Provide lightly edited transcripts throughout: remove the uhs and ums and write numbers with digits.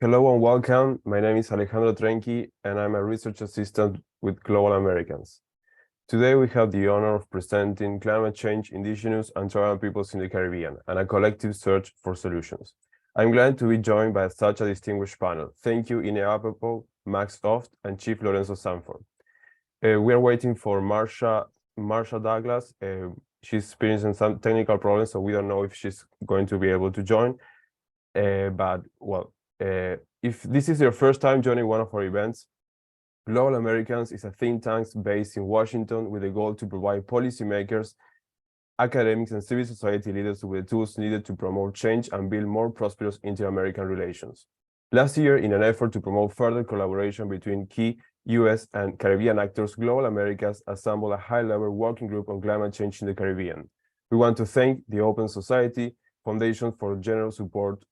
Hello and welcome. My name is Alejandro Trenchi, and I'm a research assistant with Global Americans. Today, we have the honor of presenting Climate Change, Indigenous and Tribal Peoples in the Caribbean, and a collective search for solutions. I'm glad to be joined by such a distinguished panel. Thank you, Ine Apapoe, Max Ooft, and Chief Lorenzo Sanford. We are waiting for Marcia Douglas. She's experiencing some technical problems, so we don't know if she's going to be able to join. If this is your first time joining one of our events, Global Americans is a think tank based in Washington with the goal to provide policymakers, academics, and civil society leaders with the tools needed to promote change and build more prosperous inter-American relations. Last year, in an effort to promote further collaboration between key US and Caribbean actors, Global Americas assembled a high-level working group on climate change in the Caribbean. We want to thank the Open Society Foundation for general support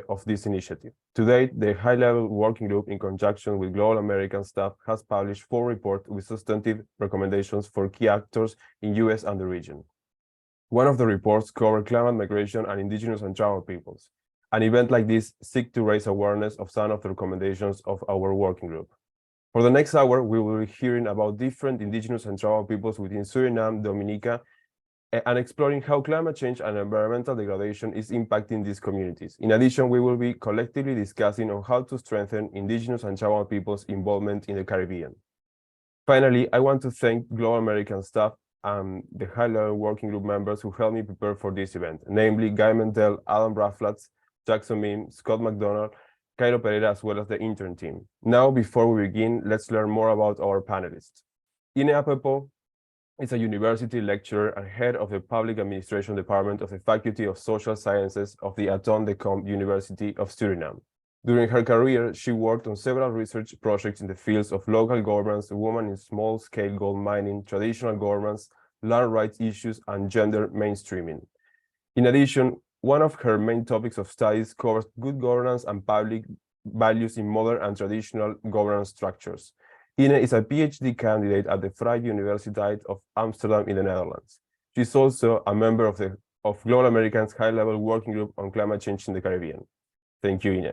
of this initiative. To date, the high-level working group, in conjunction with Global American staff, has published 4 reports with substantive recommendations for key actors in US and the region. One of the reports covered climate migration and indigenous and tribal peoples. An event like this seeks to raise awareness of some of the recommendations of our working group. For the next hour, we will be hearing about different indigenous and tribal peoples within Suriname, Dominica, and exploring how climate change and environmental degradation is impacting these communities. In addition, we will be collectively discussing on how to strengthen indigenous and tribal people's involvement in the Caribbean. Finally, I want to thank Global American staff and the high-level working group members who helped me prepare for this event, namely Guy Mentel, Adam Braflatz, Jackson Mim, Scott McDonald, Cairo Pereira, as well as the intern team. Now, before we begin, let's learn more about our panelists. Ine Apapoe is a university lecturer and head of the Public Administration Department of the Faculty of Social Sciences of the Anton University of Suriname. During her career, she worked on several research projects in the fields of local governance, women in small-scale gold mining, traditional governance, land rights issues, and gender mainstreaming. In addition, one of her main topics of studies covers good governance and public values in modern and traditional governance structures. Ine is a PhD candidate at the Universiteit of Amsterdam in the Netherlands. She's also a member of Global Americans' high-level working group on climate change in the Caribbean. Thank you, Ine.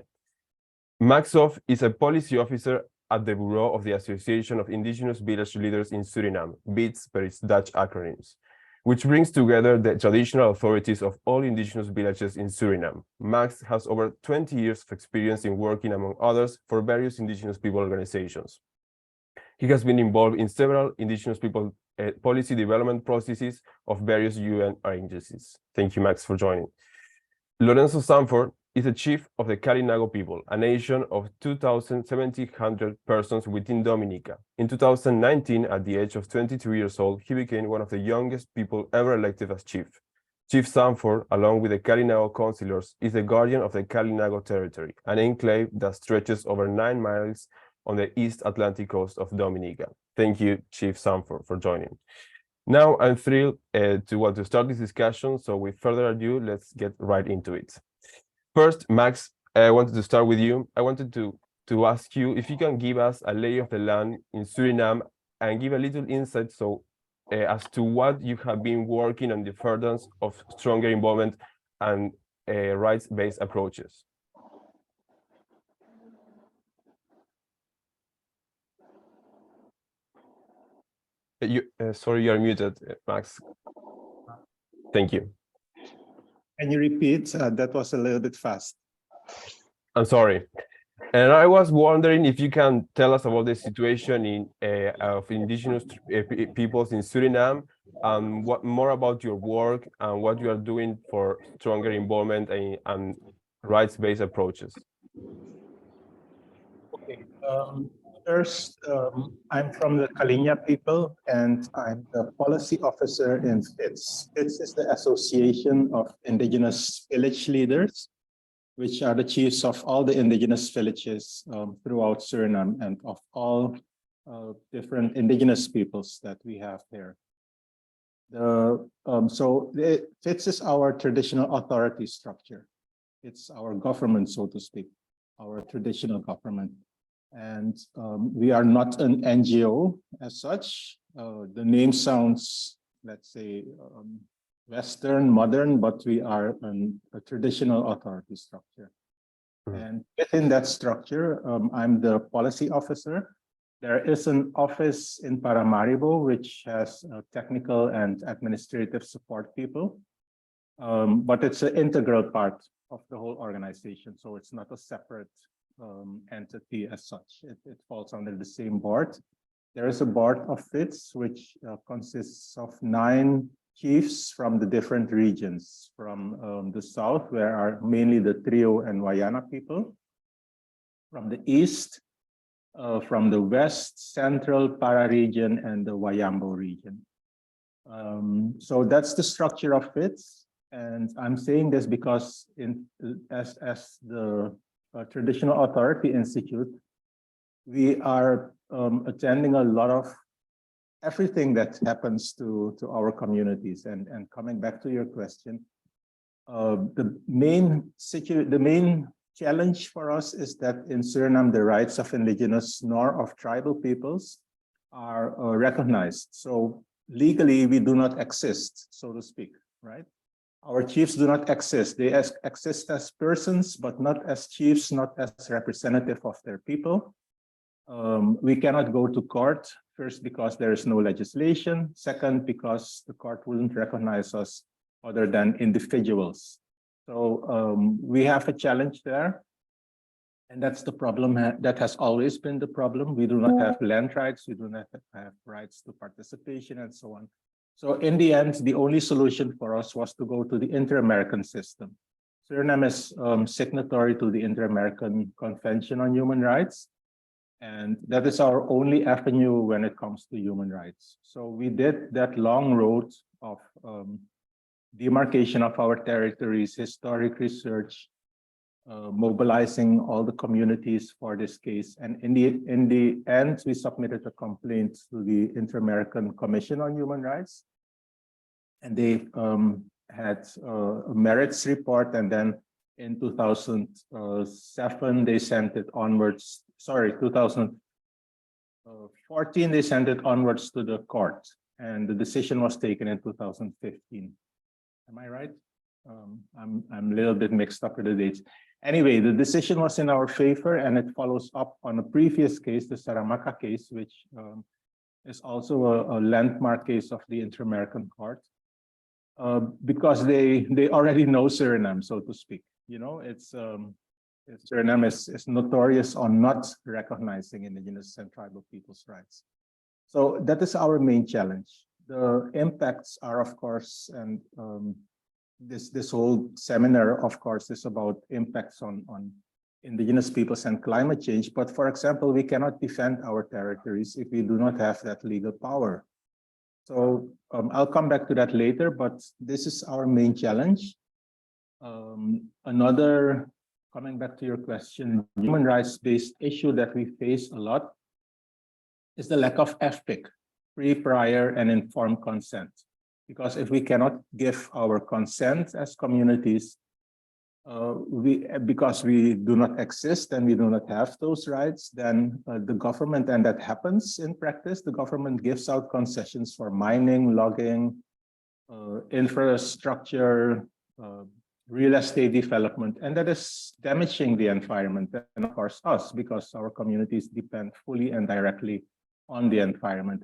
Max Ooft is a policy officer at the Bureau of the Association of Indigenous Village Leaders in Suriname, BITS per its Dutch acronyms, which brings together the traditional authorities of all indigenous villages in Suriname. Max has over 20 years of experience in working, among others, for various indigenous people organizations. He has been involved in several indigenous people policy development processes of various UN agencies. Thank you, Max, for joining. Lorenzo Sanford is the chief of the Kalinago People, a nation of 2,700 persons within Dominica. In 2019, at the age of 22 years old, he became one of the youngest people ever elected as chief. Chief Sanford, along with the Kalinago councillors, is the guardian of the Kalinago territory, an enclave that stretches over 9 miles on the East Atlantic coast of Dominica. Thank you, Chief Sanford, for joining. Now, I'm thrilled to start this discussion, so with further ado, let's get right into it. First, Max, I wanted to start with you. I wanted to ask you if you can give us a lay of the land in Suriname and give a little insight as to what you have been working on the furtherance of stronger involvement and rights-based approaches. Sorry, you are muted, Max. Thank you. Can you repeat? That was a little bit fast. I'm sorry. And I was wondering if you can tell us about the situation of indigenous peoples in Suriname, and what more about your work and what you are doing for stronger involvement and rights-based approaches. Okay. First, I'm from the Kalinago People, and I'm the policy officer in FITS. FITS is the Association of Indigenous Village Leaders, which are the chiefs of all the indigenous villages throughout Suriname and of all different indigenous peoples that we have there. FITS is our traditional authority structure. It's our government, so to speak, our traditional government. And we are not an NGO as such. The name sounds, let's say, Western, modern, but we are a traditional authority structure. And within that structure, I'm the policy officer. There is an office in Paramaribo, which has technical and administrative support people, but it's an integral part of the whole organization. So it's not a separate entity as such. It falls under the same board. There is a board of FITS, which consists of 9 chiefs from the different regions. From the south, where are mainly the Trio and Wayana people. From the east, from the west, central, Para region, and the Wayambo region. So that's the structure of FITS. And I'm saying this because as the Traditional Authority Institute, we are attending a lot of everything that happens to our communities. And coming back to your question, the main challenge for us is that in Suriname, the rights of indigenous nor of tribal peoples are recognized. So legally, we do not exist, so to speak, right? Our chiefs do not exist. They exist as persons, but not as chiefs, not as representative of their people. We cannot go to court, first because there is no legislation, second because the court wouldn't recognize us other than individuals. So we have a challenge there, and that's the problem. That has always been the problem. We do not have land rights, we do not have rights to participation, and so on. So in the end, the only solution for us was to go to the Inter-American system. Suriname is signatory to the Inter-American Convention on Human Rights, and that is our only avenue when it comes to human rights. So we did that long road of demarcation of our territories, historic research, mobilizing all the communities for this case. And in the end, we submitted a complaint to the Inter-American Commission on Human Rights. And they had a merits report, and then in 2007, they sent it onwards. Sorry, 2014, they sent it onwards to the court, and the decision was taken in 2015. Am I right? I'm a little bit mixed up with the dates. Anyway, the decision was in our favor, and it follows up on a previous case, the Saramacca case, which is also a landmark case of the Inter-American Court, because they already know Suriname, so to speak. You know, Suriname is notorious on not recognizing indigenous and tribal people's rights. So that is our main challenge. The impacts are, of course, and this whole seminar, of course, is about impacts on indigenous peoples and climate change. But for example, we cannot defend our territories if we do not have that legal power. So I'll come back to that later, but this is our main challenge. Another, coming back to your question, human rights-based issue that we face a lot is the lack of FPIC, free, prior, and informed consent. Because if we cannot give our consent as communities, because we do not exist and we do not have those rights, then the government, and that happens in practice, the government gives out concessions for mining, logging, infrastructure, real estate development, and that is damaging the environment and of course us, because our communities depend fully and directly on the environment.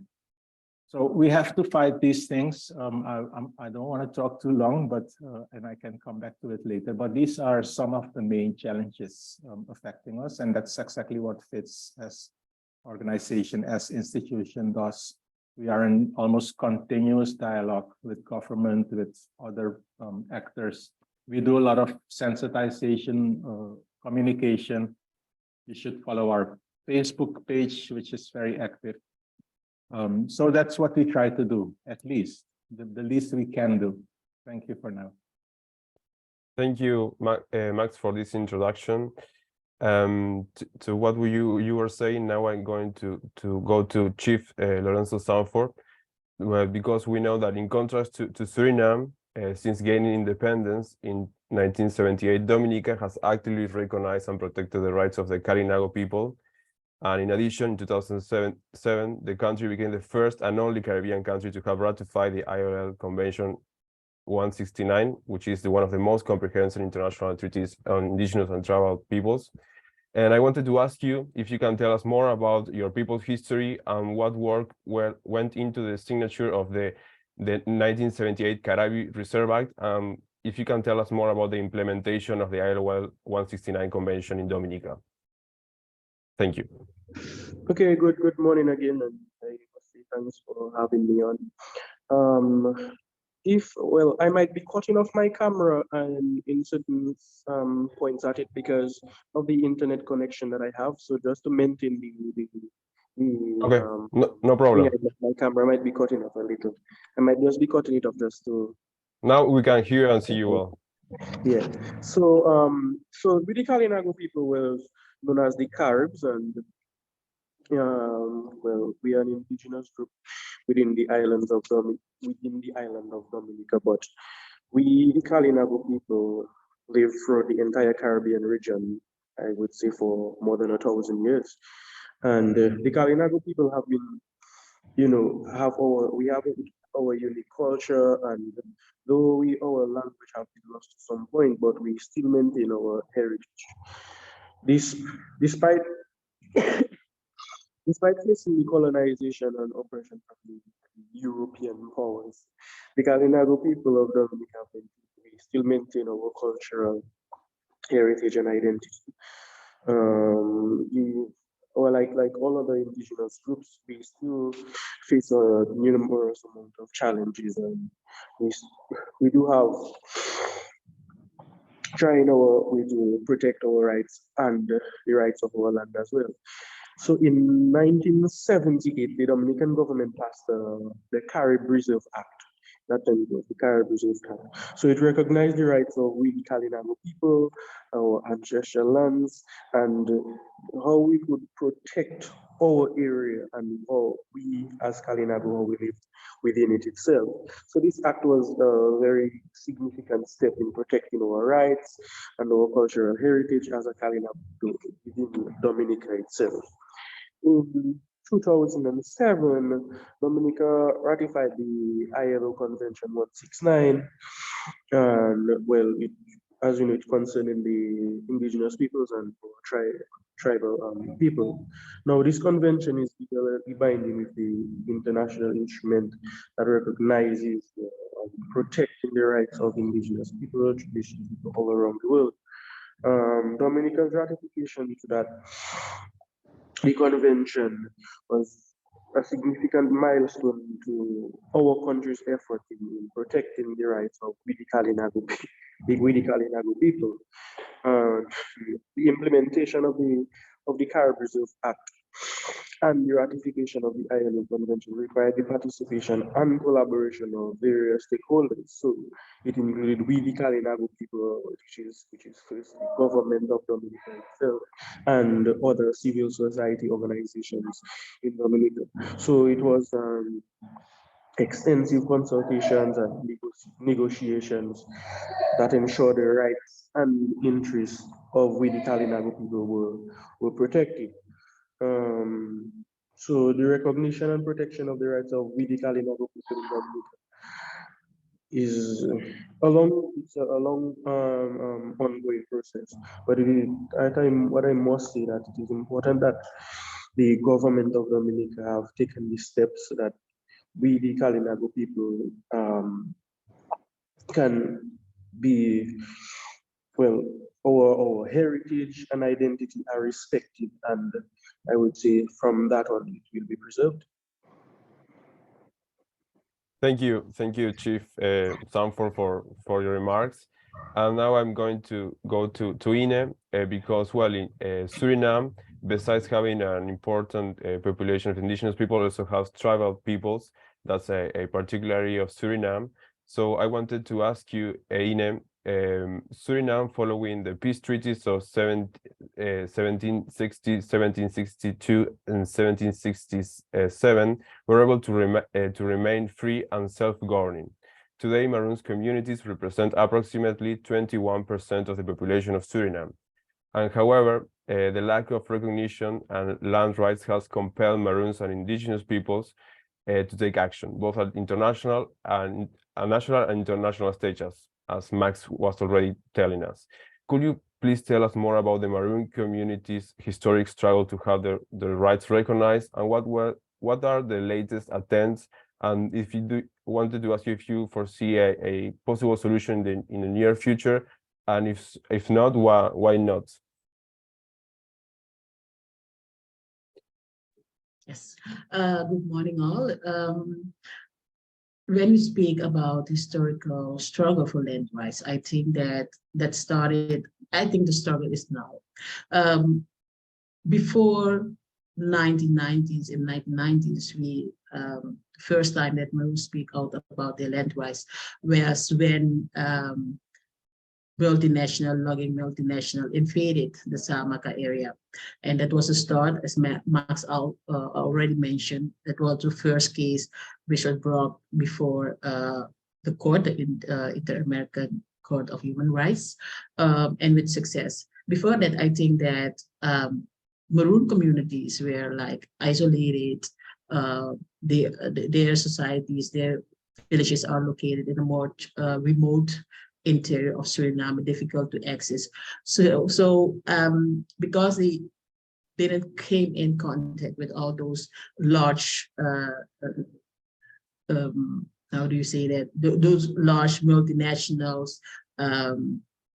So we have to fight these things. I don't want to talk too long, but and I can come back to it later. But these are some of the main challenges affecting us, and that's exactly what FITS as organization, as institution does. We are in almost continuous dialogue with government, with other actors. We do a lot of sensitization, communication. You should follow our Facebook page, which is very active. So that's what we try to do, at least, the least we can do. Thank you for now. Thank you, Max, for this introduction. To what you were saying, now I'm going to go to Chief Lorenzo Sanford, because we know that in contrast to Suriname, since gaining independence in 1978, Dominica has actively recognized and protected the rights of the Kalinago people. And in addition, in 2007, the country became the first and only Caribbean country to have ratified the ILO Convention 169, which is one of the most comprehensive international treaties on indigenous and tribal peoples. And I wanted to ask you if you can tell us more about your people's history and what work went into the signature of the 1978 Caribe Reserve Act. If you can tell us more about the implementation of the ILO 169 Convention in Dominica. Thank you. Okay, good morning again, and thanks for having me on. I might be cutting off my camera and in certain points at it because of the internet connection that I have. So just to maintain okay, no problem. My camera might be cutting off a little. I might just be cutting it off just to. Now we can hear and see you well. Yeah. So with the Kalinago people were known as the Caribs, and we are an indigenous group within the island of Dominica, but we, the Kalinago people, live throughout the entire Caribbean region, I would say, for more than 1,000 years. And the Kalinago people have been, we have our unique culture, and though our language have been lost at some point, but we still maintain our heritage. Despite facing the colonization and oppression from the European powers, the Kalinago people of Dominica, we still maintain our cultural heritage and identity. Like all other indigenous groups, we still face a numerous amount of challenges, and we do have trying our way to protect our rights and the rights of our land as well. So in 1978, the Dominican government passed the Carib Reserve Act. That time it was the Carib Reserve Act. So it recognized the rights of we Kalinago people, our ancestral lands, and how we could protect our area and how we as Kalinago, how we lived within it itself. So this act was a very significant step in protecting our rights and our cultural heritage as a Kalinago within Dominica itself. In 2007, Dominica ratified the ILO Convention 169, and as you know, it's concerning the indigenous peoples and tribal people. Now, this convention is legally binding with the international instrument that recognizes protecting the rights of indigenous people, traditional people all around the world. Dominica's ratification to that the convention was a significant milestone to our country's effort in protecting the rights of the Kalinago people. The implementation of the Carib Reserve Act and the ratification of the ILO Convention required the participation and collaboration of various stakeholders. So it included we the Kalinago people, which is first the government of Dominica itself, and other civil society organizations in Dominica. So it was extensive consultations and negotiations that ensured the rights and interests of we the Kalinago people were protected. So the recognition and protection of the rights of we the Kalinago people in Dominica is a long ongoing process. But what I must say that it is important that the government of Dominica have taken the steps so that we the Kalinago people can be our heritage and identity are respected, and I would say from that on it will be preserved. Thank you, Chief Sanford, for your remarks. And now I'm going to go to Ine because, in Suriname, besides having an important population of indigenous people, also has tribal peoples. That's a particularity of Suriname. So I wanted to ask you, Ine, Suriname, following the peace treaties of 1760, 1762, and 1767, were able to remain free and self-governing. Today, Maroons communities represent approximately 21% of the population of Suriname. And however, the lack of recognition and land rights has compelled Maroons and indigenous peoples to take action, both at international and a national and international stage, as Max was already telling us. Could you please tell us more about the Maroon community's historic struggle to have their rights recognized, and what are the latest attempts? And if you wanted to ask you if you foresee a possible solution in the near future, and if not, why not? Yes. Good morning, all. When we speak about historical struggle for land rights, I think that started. I think the struggle is now. Before 1990s, in 1990s, we first time that Maroon speak out about their land rights, whereas when logging multinational invaded the Samaka area. And that was a start, as Max already mentioned, that was the first case which was brought before the court, the Inter-American Court of Human Rights, and with success. Before that, I think that Maroon communities were like isolated. Their societies, their villages are located in a more remote interior of Suriname, difficult to access. So because they didn't came in contact with all those large, how do you say that? Those large multinationals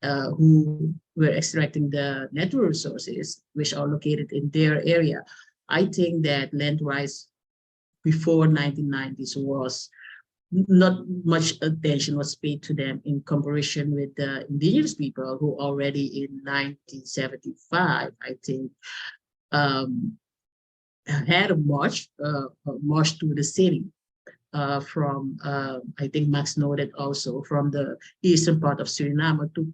who were extracting the natural resources, which are located in their area. I think that land rights before 1990s was not much attention was paid to them in comparison with the indigenous people who already in 1975, I think, had a march to the city from, I think Max noted also, from the eastern part of Suriname to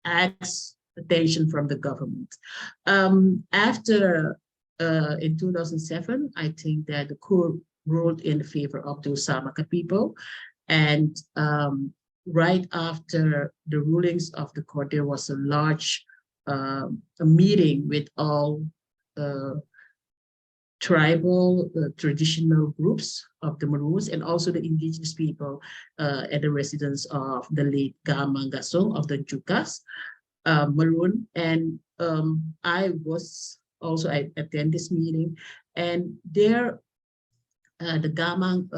ask attention from the government. After, in 2007, I think that the court ruled in favor of the Samaka people. And right after the rulings of the court, there was a large a meeting with all tribal, traditional groups of the Maroons and also the indigenous people at the residence of the late Gamang Gasong of the Jukas Maroon. And I attend this meeting, and there the Gamang,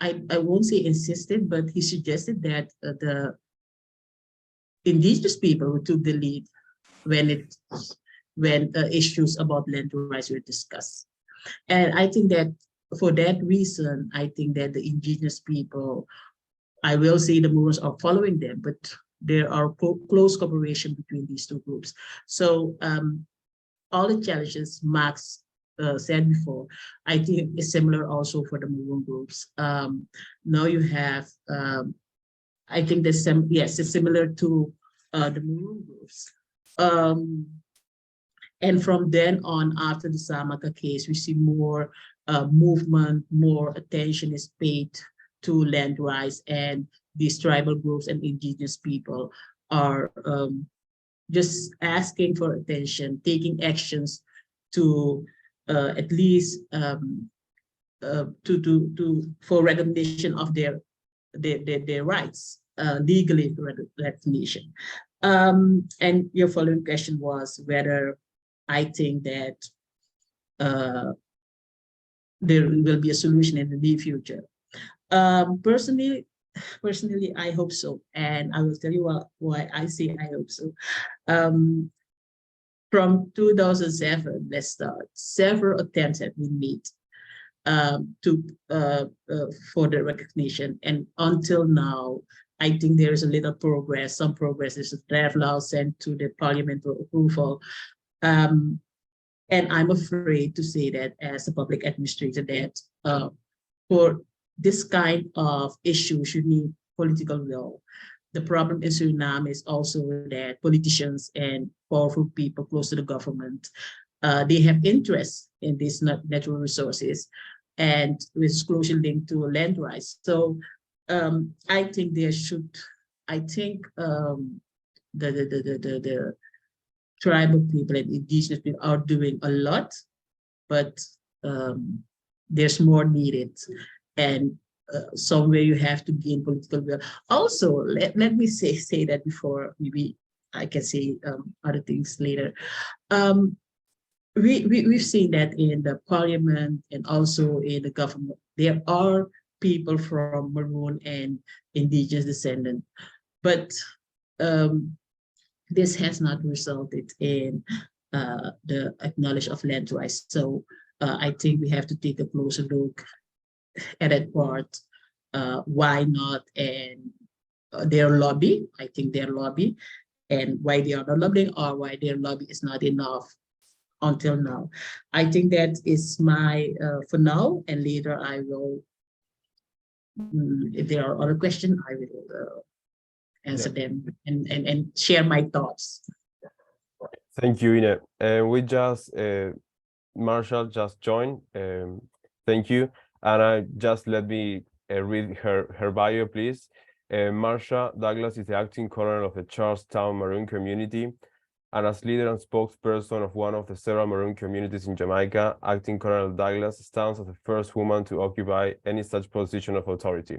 I won't say insisted, but he suggested that the indigenous people who took the lead when issues about land rights were discussed. And I think that for that reason, I think that the indigenous people, I will say the Maroons are following them, but there are close cooperation between these two groups. So all the challenges Max said before, I think is similar also for the Maroon groups. Now you have, I think there's some, yes, it's similar to the Maroon groups. And from then on, after the Samaka case, we see more movement, more attention is paid to land rights, and these tribal groups and indigenous people are just asking for attention, taking actions to at least for recognition of their rights, legally recognition. And your following question was whether I think that there will be a solution in the near future. Personally, I hope so, and I will tell you why I say I hope so. From 2007, let's start. Several attempts have been made for the recognition, and until now, I think there is a little progress. Some progress. There's a draft law sent to the parliament for approval. And I'm afraid to say that as a public administrator that for this kind of issues, you need political will. The problem in Suriname is also that politicians and powerful people close to the government, they have interest in these natural resources, and with closely linked to land rights. So I think there should, the tribal people and indigenous people are doing a lot, but there's more needed. And somewhere you have to gain political will. Also, let me say that before maybe I can say other things later. We've seen that in the parliament and also in the government. There are people from Maroon and indigenous descendant, but this has not resulted in the acknowledgement of land rights. So I think we have to take a closer look at that part. Why not? And their lobby, I think their lobby, and why they are not lobbying or why their lobby is not enough until now. I think that is my, for now, and later I will, if there are other questions, I will answer them and share my thoughts. Thank you, Ine. We just, Marshall just joined. Thank you. And let me read her bio, please. Marcia Douglas is the acting colonel of the Charles Town Maroon Community, and as leader and spokesperson of one of the several Maroon communities in Jamaica, acting Colonel Douglas stands as the first woman to occupy any such position of authority.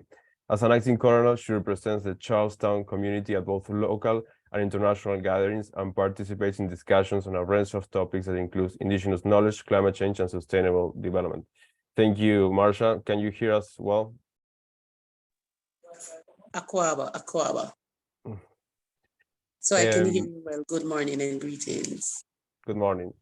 As an acting colonel, she represents the Charles Town community at both local and international gatherings and participates in discussions on a range of topics that includes indigenous knowledge, climate change, and sustainable development. Thank you, Marcia. Can you hear us well? Akwaba. So I can hear you well. Good morning and greetings. Good morning.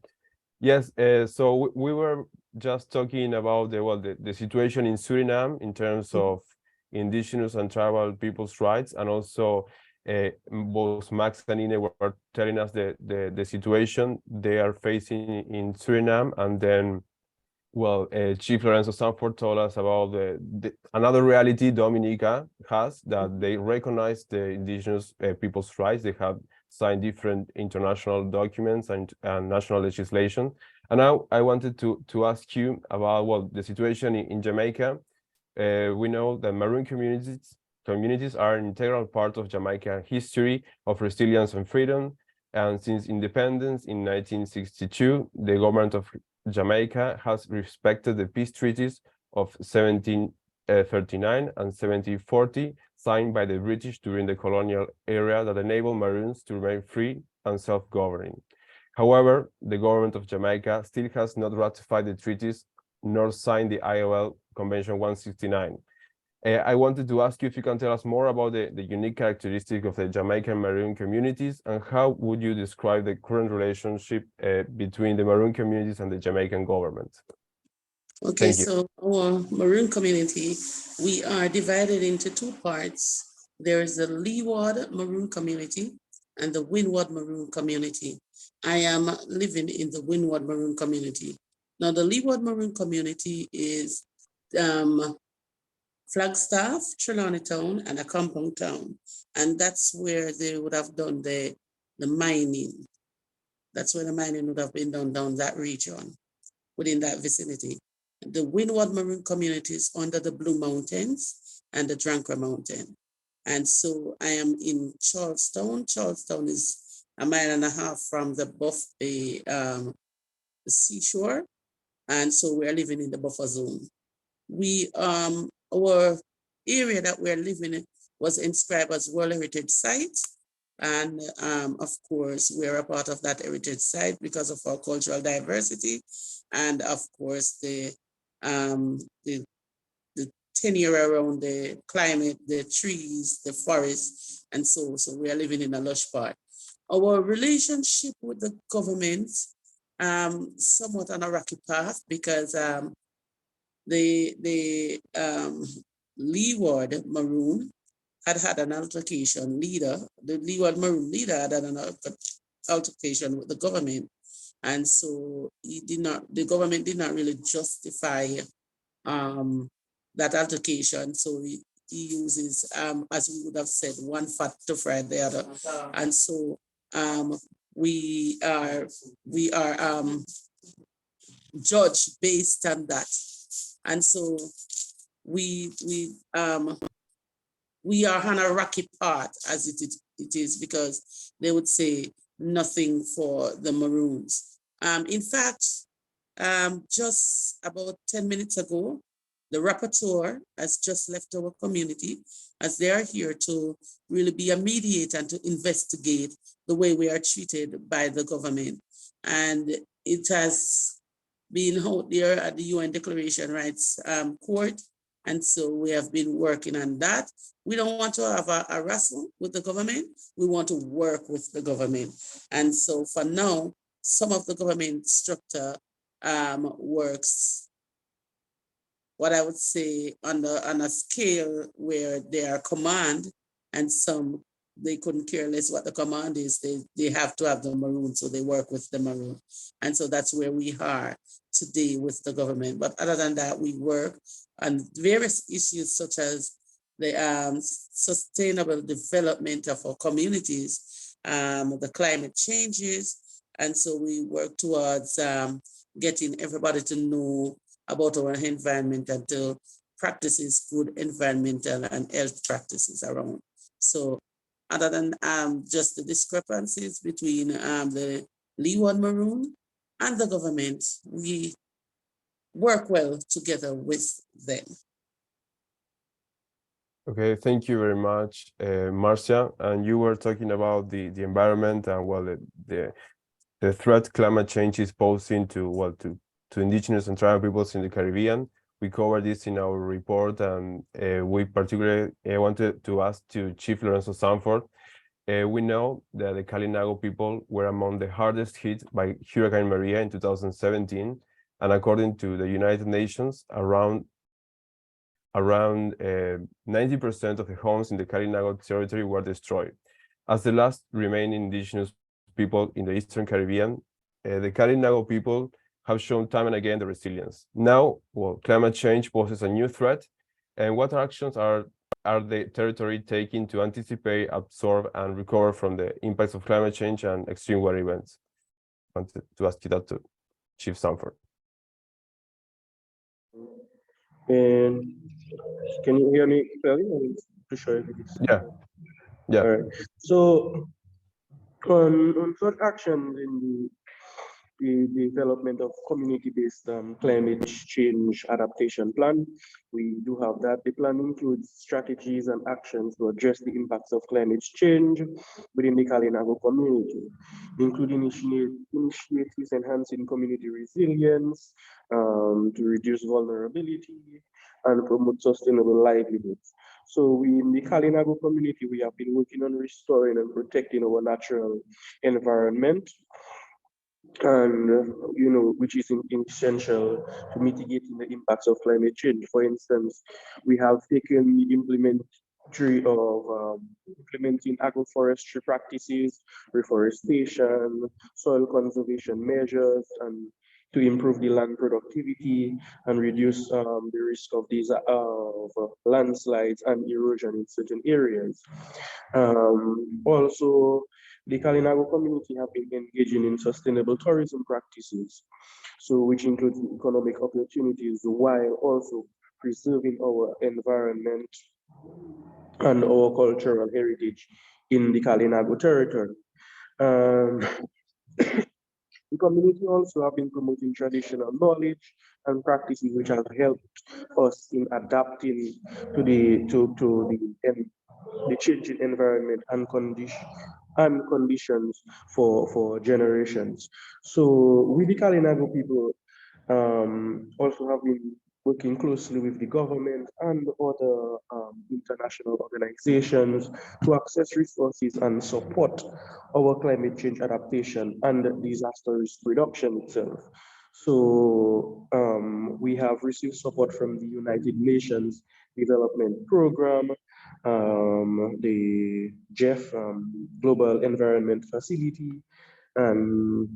Yes, so we were just talking about the situation in Suriname in terms of indigenous and tribal people's rights, and also both Max and Ine were telling us the situation they are facing in Suriname, and then Chief Lorenzo Sanford told us about another reality Dominica has, that they recognize the indigenous people's rights. They have signed different international documents and national legislation. And now I wanted to ask you about the situation in Jamaica. We know that Maroon communities are an integral part of Jamaican history of resilience and freedom. And since independence in 1962, the government of Jamaica has respected the peace treaties of 1739 and 1740 signed by the British during the colonial era that enabled Maroons to remain free and self-governing. However, the government of Jamaica still has not ratified the treaties nor signed the ILO Convention 169. I wanted to ask you if you can tell us more about the unique characteristic of the Jamaican Maroon communities, and how would you describe the current relationship between the Maroon communities and the Jamaican government? Okay, so our Maroon community, we are divided into two parts. There is the Leeward Maroon community and the Windward Maroon community. I am living in the Windward Maroon community. Now, the Leeward Maroon community is Flagstaff, Trelawney Town, and a compound town. And that's where they would have done the mining. That's where the mining would have been done down that region, within that vicinity. The Windward Maroon community is under the Blue Mountains and the Drankra Mountain. And so I am in Charles Town. Charles Town is 1.5 miles from the the seashore. And so we're living in the buffer zone. Our area that we're living in was inscribed as World Heritage Site. And of course, we're a part of that heritage site because of our cultural diversity. And of course, the tenure around the climate, the trees, the forests, and so we are living in a lush part. Our relationship with the government, somewhat on a rocky path, because the Leeward Maroon had an altercation the Leeward Maroon leader had an altercation with the government. And so the government did not really justify that altercation. So he uses, as we would have said, one fat to fry the other. And so we are judged based on that. And so we are on a rocky path as it is, because they would say nothing for the Maroons. In fact, just about 10 minutes ago, The rapporteur has just left our community, as they are here to really be a mediator and to investigate the way we are treated by the government. And it has been out there at the UN Declaration Rights Court. And so we have been working on that. We don't want to have a wrestle with the government. We want to work with the government. And so for now, some of the government structure works, what I would say, on a scale where they are command, and some they couldn't care less what the command is. They have to have the Maroon, so they work with the Maroon. And so that's where we are today with the government. But other than that, we work on various issues such as the sustainable development of our communities, the climate changes. And so we work towards getting everybody to know about our environment and to practices good environmental and health practices around. So other than just the discrepancies between the Leeward Maroon and the government, we work well together with them. Okay, thank you very much, Marcia. And you were talking about the environment and the threat climate change is posing to indigenous and tribal peoples in the Caribbean. We covered this in our report, and we particularly wanted to ask to Chief Lorenzo Sanford. We know that the Kalinago people were among the hardest hit by Hurricane Maria in 2017, and according to the United Nations, around 90% of the homes in the Kalinago territory were destroyed. As the last remaining indigenous people in the Eastern Caribbean, the Kalinago people have shown time and again the resilience. Now, climate change poses a new threat, and what actions are the territory taking to anticipate, absorb, and recover from the impacts of climate change and extreme weather events? I wanted to ask you that to Chief Sanford. And can you hear me clearly? I'm pretty sure it is. Yeah. All right. So on third actions in the development of community-based climate change adaptation plan, we do have that. The plan includes strategies and actions to address the impacts of climate change within the Kalinago community, including initiatives enhancing community resilience, to reduce vulnerability and promote sustainable livelihoods. So we in the Kalinago community, we have been working on restoring and protecting our natural environment, and which is essential to mitigating the impacts of climate change. For instance, we have taken the implementing agroforestry practices, reforestation, soil conservation measures, and to improve the land productivity and reduce the risk of these landslides and erosion in certain areas. Also, the Kalinago community have been engaging in sustainable tourism practices, so which includes economic opportunities while also preserving our environment and our cultural heritage in the Kalinago territory. The community also have been promoting traditional knowledge and practices which have helped us in adapting to the changing environment and conditions for generations. So we the Kalinago people also have been working closely with the government and other international organizations to access resources and support our climate change adaptation and disaster risk reduction itself. So we have received support from the United Nations Development Program, the GEF, Global Environment Facility, and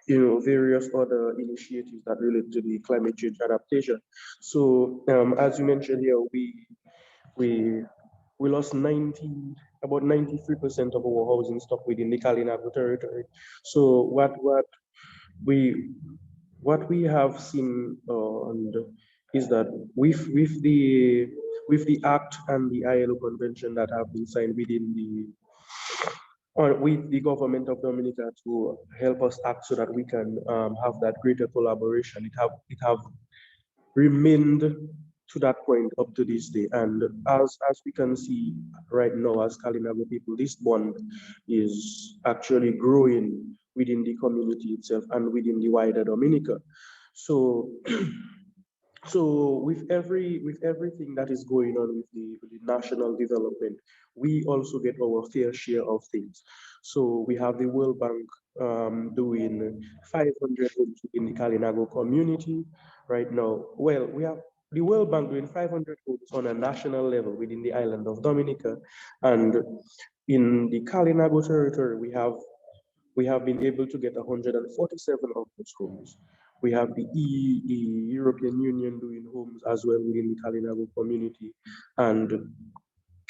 various other initiatives that relate to the climate change adaptation. So as you mentioned here, we lost about 93% of our housing stock within the Kalinago territory. So what we have seen is that with the act and the ILO convention that have been signed with the government of Dominica to help us act so that we can have that greater collaboration. remained to that point up to this day. And as we can see right now as Kalinago people, this bond is actually growing within the community itself and within the wider Dominica. So so with everything that is going on with the national development, we also get our fair share of things. So we have the World Bank doing 500 homes in the Kalinago community right now. Well, we have the World Bank doing 500 homes on a national level within the island of Dominica, and in the Kalinago territory, we have been able to get 147 of those homes. We have the European Union doing homes as well within the Kalinago community. And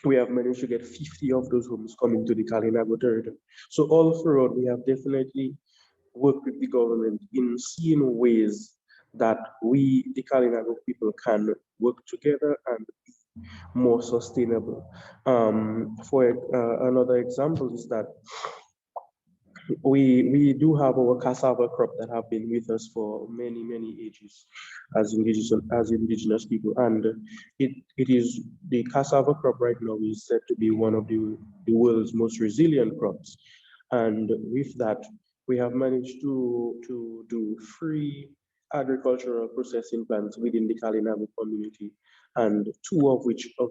we have managed to get 50 of those homes coming to the Kalinago territory. So all throughout, we have definitely worked with the government in seeing ways that we, the Kalinago people, can work together and be more sustainable. Another example is that we do have our cassava crop that have been with us for many ages as indigenous people, and it is the cassava crop right now is said to be one of the world's most resilient crops. And with that, we have managed to do free agricultural processing plants within the Kalinago community, and two of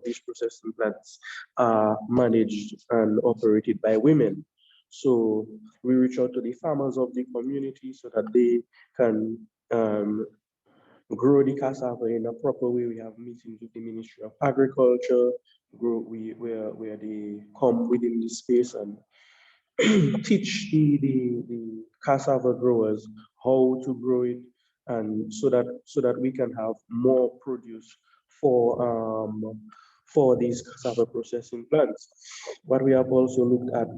these processing plants are managed and operated by women. So we reach out to the farmers of the community so that they can grow the cassava in a proper way. We have meetings with the Ministry of Agriculture, where they come within the space and teach the cassava growers how to grow it, and so that we can have more produce for these cassava processing plants. What we have also looked at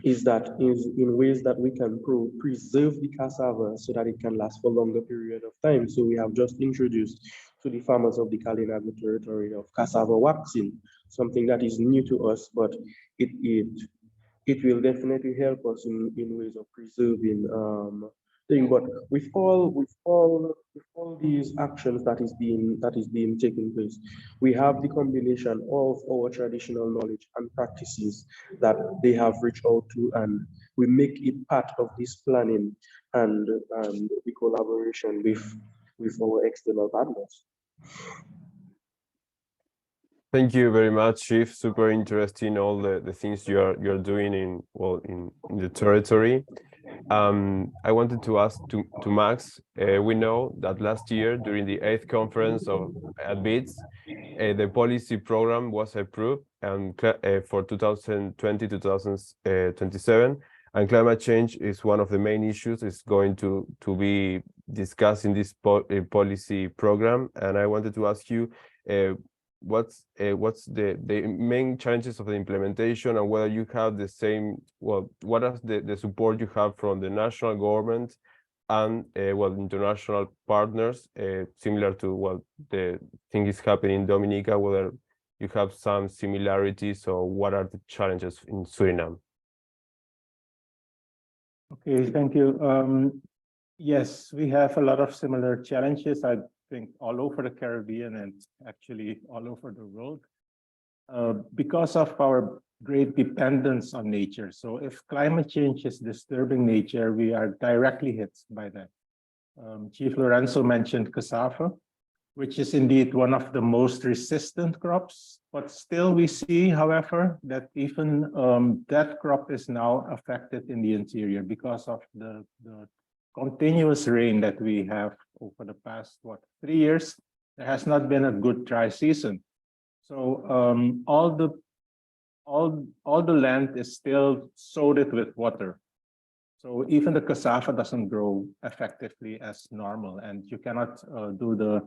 is in ways that we can preserve the cassava so that it can last for longer period of time. So we have just introduced to the farmers of the Kalinago territory of cassava waxing, something that is new to us, but it will definitely help us in ways of preserving thing. But with all these actions that is being taken place, we have the combination of our traditional knowledge and practices that they have reached out to, and we make it part of this planning and the collaboration with our external partners. Thank you very much, Chief. Super interesting, all the things you're doing in the territory. I wanted to ask to Max. We know that last year during the 8th conference at BITS, the policy program was approved and for 2020-2027, and climate change is one of the main issues. It's going to be discussed in this policy program, and I wanted to ask you. What's the main challenges of the implementation, and whether you have the same, what is the support you have from the national government and international partners, similar to what the thing is happening in Dominica, whether you have some similarities, or what are the challenges in Suriname? Okay, thank you. Yes, we have a lot of similar challenges. I think all over the Caribbean and actually all over the world, because of our great dependence on nature. So if climate change is disturbing nature, we are directly hit by that. Chief Lorenzo mentioned cassava, which is indeed one of the most resistant crops, but still we see, however, that even that crop is now affected in the interior because of the continuous rain that we have over the past 3 years. There has not been a good dry season, so all the land is still soaked with water. So even the cassava doesn't grow effectively as normal, and you cannot do the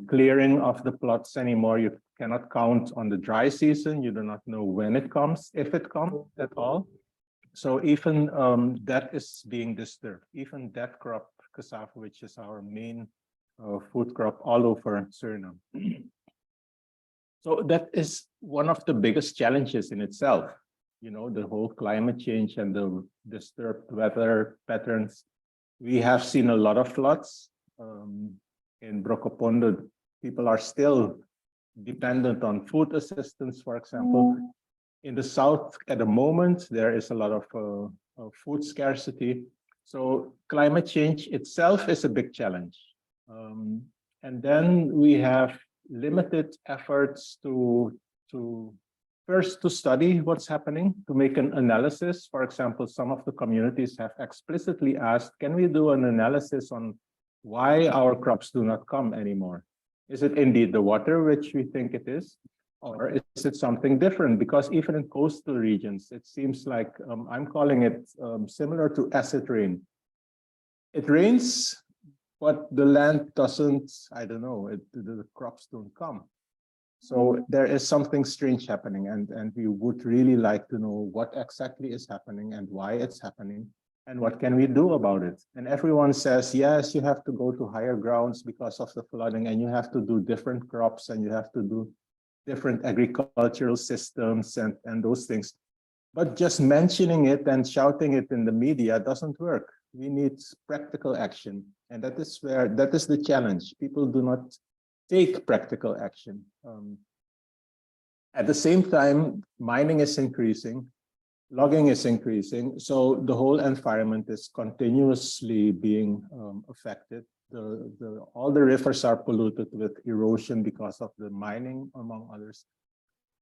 clearing of the plots anymore. You cannot count on the dry season. You do not know when it comes, if it comes at all. So even that is being disturbed, even that crop, cassava, which is our main food crop all over Suriname. So that is one of the biggest challenges in itself, you know, the whole climate change and the disturbed weather patterns. We have seen a lot of floods. In Brokopondo, people are still dependent on food assistance, for example. In the south, at the moment, there is a lot of food scarcity. So climate change itself is a big challenge. And then we have limited efforts to first to study what's happening, to make an analysis. For example, some of the communities have explicitly asked, can we do an analysis on why our crops do not come anymore? Is it indeed the water, which we think it is? Or is it something different? Because even in coastal regions, it seems like, I'm calling it similar to acid rain. It rains, but the land doesn't, I don't know, the crops don't come. So there is something strange happening, and we would really like to know what exactly is happening and why it's happening and what can we do about it. And everyone says, yes, you have to go to higher grounds because of the flooding, and you have to do different crops, and you have to do different agricultural systems and those things. But just mentioning it and shouting it in the media doesn't work. We need practical action. And that is the challenge. People do not take practical action. At the same time, mining is increasing, logging is increasing, so the whole environment is continuously being affected. All the rivers are polluted with erosion because of the mining, among others.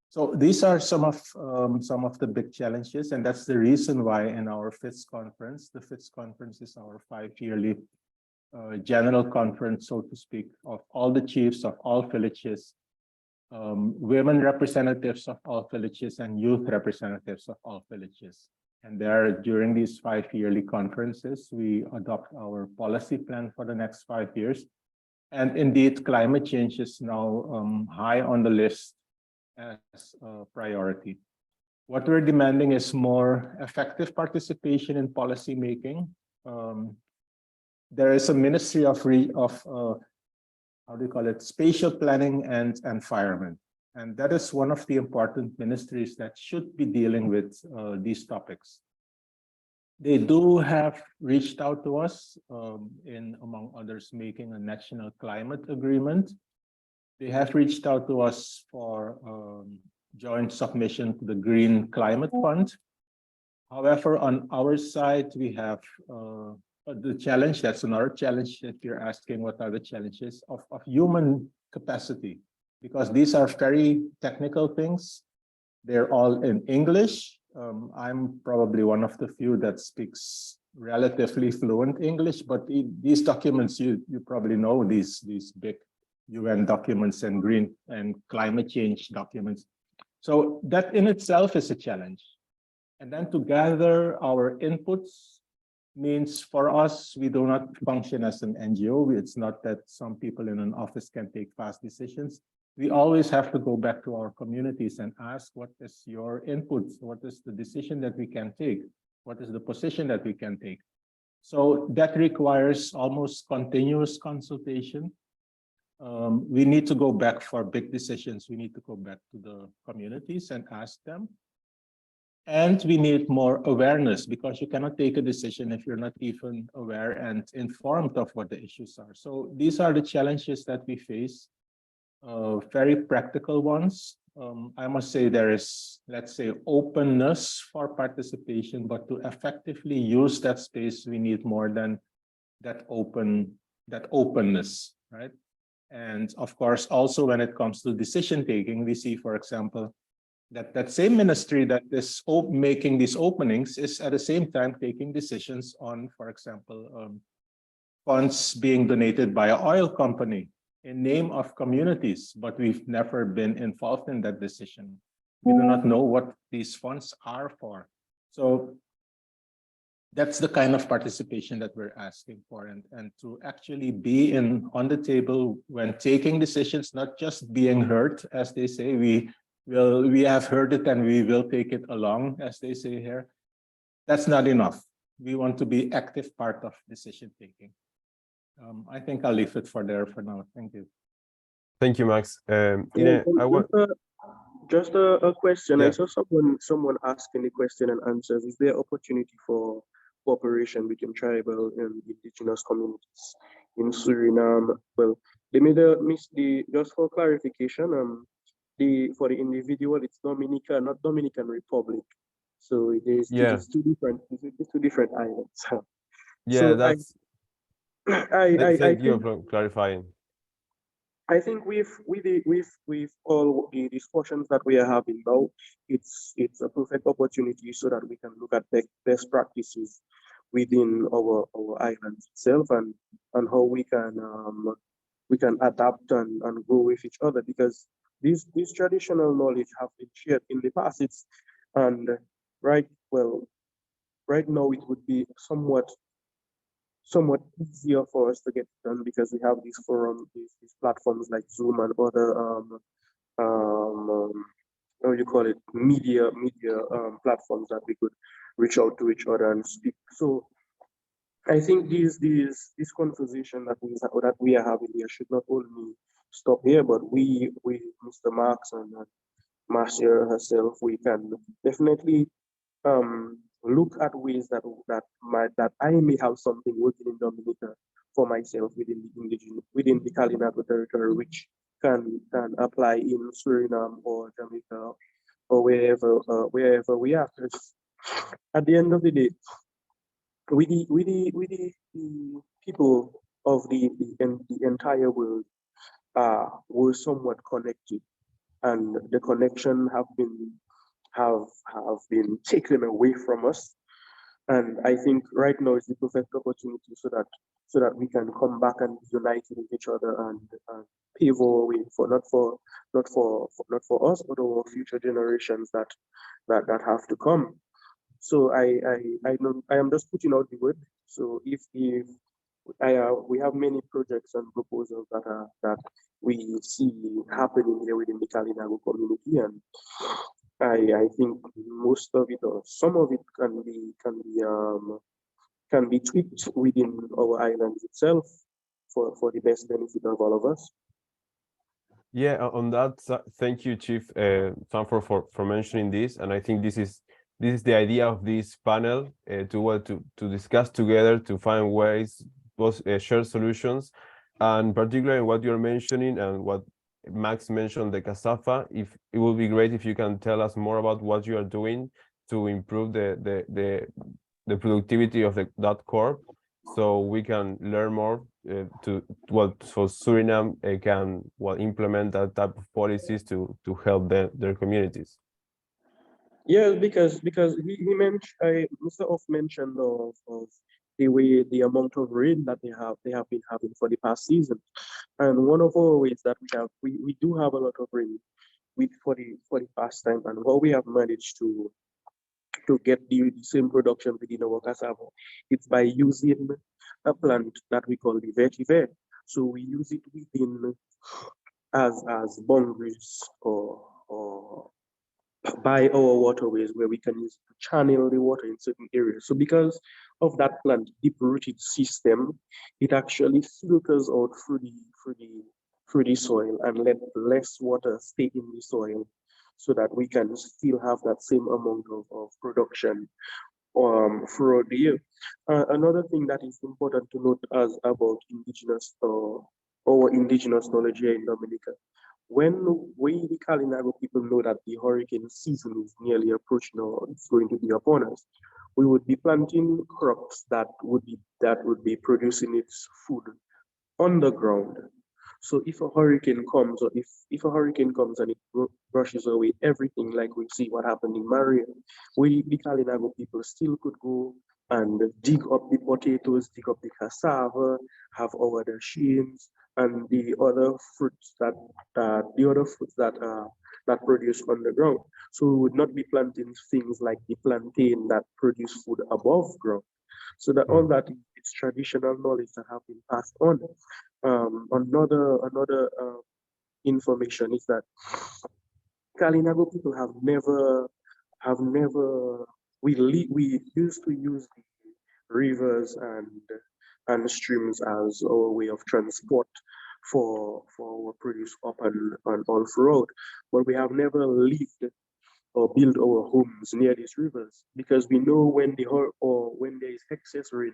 So these are some of the big challenges, and that's the reason why in our FITS conference, the FITS conference is our 5-yearly general conference, so to speak, of all the chiefs of all villages, women representatives of all villages, and youth representatives of all villages. And there, during these 5-yearly conferences, we adopt our policy plan for the next 5 years. And indeed, climate change is now high on the list as a priority. What we're demanding is more effective participation in policy making. There is a ministry of how do you call it, spatial planning and environment. And that is one of the important ministries that should be dealing with these topics. They do have reached out to us in, among others, making a national climate agreement. They have reached out to us for joint submission to the Green Climate Fund. However, on our side, we have the challenge, that's another challenge that you're asking, what are the challenges of human capacity? Because these are very technical things. They're all in English. I'm probably one of the few that speaks relatively fluent English, but these documents, you probably know these big UN documents and green and climate change documents. So that in itself is a challenge. And then to gather our inputs means for us, we do not function as an NGO. It's not that some people in an office can take fast decisions. We always have to go back to our communities and ask, what is your input? What is the decision that we can take? What is the position that we can take? So that requires almost continuous consultation. We need to go back for big decisions. We need to go back to the communities and ask them. And we need more awareness, because you cannot take a decision if you're not even aware and informed of what the issues are. So these are the challenges that we face, very practical ones. I must say there is, let's say, openness for participation, but to effectively use that space, we need more than that openness, right? And of course, also when it comes to decision taking, we see, for example, that same ministry that is making these openings is at the same time taking decisions on, for example, funds being donated by an oil company in name of communities, but we've never been involved in that decision. We do not know what these funds are for. So that's the kind of participation that we're asking for, and to actually be on the table when taking decisions, not just being heard, as they say. We have heard it and we will take it along, as they say here. That's not enough. We want to be active part of decision taking. I think I'll leave it for now. Thank you. Thank you, Max. Ine, I want just a question. Yeah. I saw someone asking the question and answers. Is there opportunity for cooperation between tribal and indigenous communities in Suriname. Well, they made a just for clarification, for the individual, it's Dominica, not Dominican Republic. So it is Yeah, it's two different islands. yeah, So that's I thank you think for clarifying. with all the discussions that we are having now, it's a perfect opportunity so that we can look at best practices within our island itself, and how we can adapt and grow with each other, because these traditional knowledge have been shared in the past. It's and right well right now it would be somewhat easier for us to get done, because we have these forums, these platforms like Zoom and other um, how you call it, media platforms that we could reach out to each other and speak. So I think this conversation that we are having here should not only stop here, but we Mr. Marx and Marcia herself, we can definitely look at ways that I may have something working in Dominica for myself within the indigenous, within the Kalinago territory, which can apply in Suriname or Jamaica or wherever we are. 'Cause at the end of the day, the people of the entire world were somewhat connected, and the connection have been taken away from us. And I think right now is the perfect opportunity so that we can come back and unite with each other, and pave our way for not for us, but our future generations that have to come. So I know I am just putting out the word. So if we have many projects and proposals that we see happening here within the Kalinago community, and I think most of it or some of it can be tweaked within our island itself for the best benefit of all of us. Yeah, on that, thank you, Chief Sanford, for mentioning this. And I think this is the idea of this panel, to discuss together, to find ways, share solutions, and particularly what you're mentioning and what Max mentioned, the cassava. If it would be great if you can tell us more about what you are doing to improve the productivity of that crop, so we can learn more so Suriname can implement that type of policies to help their communities. Yeah, because he mentioned, Mr. Off mentioned of the amount of rain that they have been having for the past season, and one of our ways that we do have a lot of rain for the past time, and how we have managed to get the same production within our cassava, it's by using a plant that we call the vetiver. So we use it within as boundaries or by our waterways, where we can use to channel the water in certain areas. So because of that plant deep-rooted system, it actually filters out through the soil and let less water stay in the soil, so that we can still have that same amount of production throughout the year. Another thing that is important to note as about our indigenous knowledge here in Dominica, when we, the Kalinago people, know that the hurricane season is nearly approaching or it's going to be upon us, we would be planting crops that would be producing its food on the ground. So if a hurricane comes, or if a hurricane comes and it brushes away everything, like we see what happened in Maria, we, the Kalinago people, still could go and dig up the potatoes, dig up the cassava, have our dashins, and the other fruits that produce on the ground. So we would not be planting things like the plantain that produce food above ground. So that all that is traditional knowledge that have been passed on. Another information is that Kalinago people have never we used to use the rivers and streams as our way of transport for our produce up and all throughout, but we have never lived or build our homes near these rivers, because we know when when there is excess rain,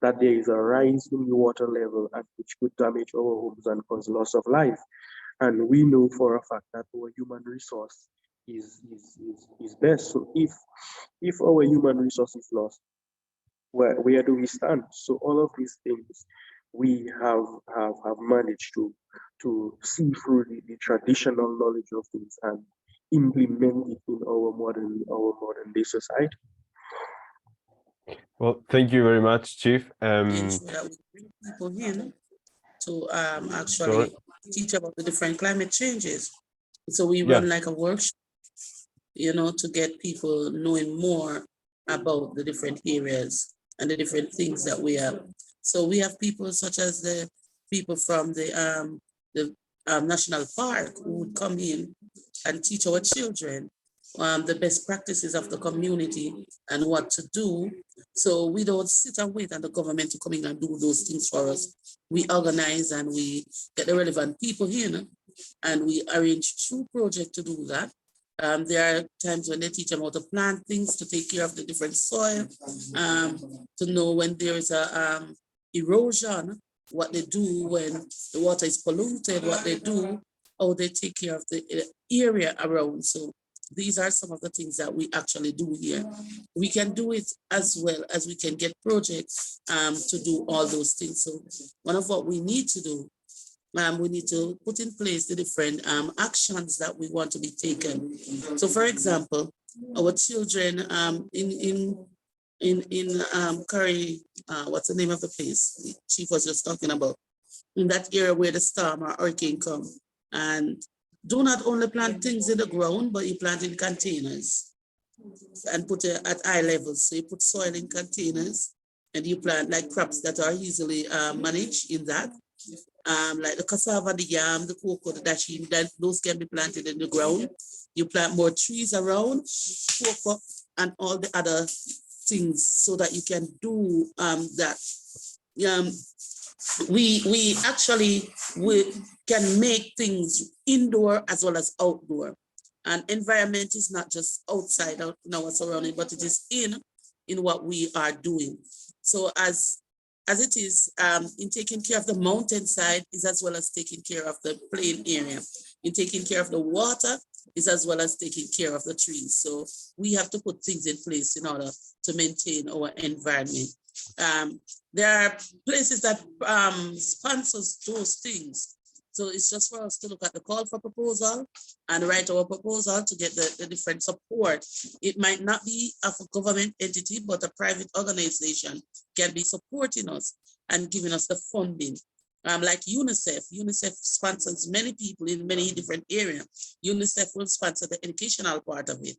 that there is a rise in the water level, and which could damage our homes and cause loss of life. And we know for a fact that our human resource is best. So if our human resource is lost, where do we stand? So all of these things we have managed to see through the traditional knowledge of things and implement it in our modern day society. Well, thank you very much, Chief. Ensure that we bring people in to actually teach about the different climate changes. So we run like a workshop, you know, to get people knowing more about the different areas and the different things that we have. So we have people such as the people from the national park who would come in and teach our children the best practices of the community and what to do. So we don't sit and wait on the government to come in and do those things for us. We organize and we get the relevant people in and we arrange through project to do that. There are times when they teach them how to plant things, to take care of the different soil, to know when there is a erosion, what they do when the water is polluted, what they do, how they take care of the area around. So these are some of the things that we actually do here. We can do it as well as we can get projects to do all those things. So one of what we need to do, we need to put in place the different actions that we want to be taken. So for example, our children in Curry, what's the name of the place the Chief was just talking about, in that area where the storm or hurricane come, and do not only plant things in the ground, but you plant in containers and put it at eye levels. So you put soil in containers and you plant like crops that are easily managed in that. Like the cassava, the yam, the cocoa, the dasheen, those can be planted in the ground. You plant more trees around, cocoa, and all the other things so that you can do that. We actually can make things indoor as well as outdoor. And environment is not just outside in our surrounding, but it is in what we are doing. So as it is in taking care of the mountainside is as well as taking care of the plain area. In taking care of the water is as well as taking care of the trees. So we have to put things in place in order to maintain our environment. There are places that sponsors those things. So it's just for us to look at the call for proposal and write our proposal to get the different support. It might not be of a government entity, but a private organization can be supporting us and giving us the funding. Like UNICEF. UNICEF sponsors many people in many different areas. UNICEF will sponsor the educational part of it.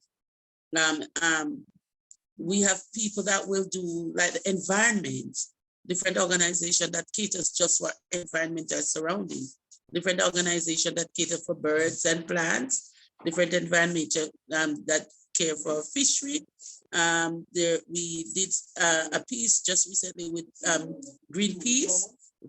We have people that will do like the environment, different organization that caters just for environmental surroundings, different organization that cater for birds and plants, different environmental that care for fishery. We did a piece just recently with Greenpeace.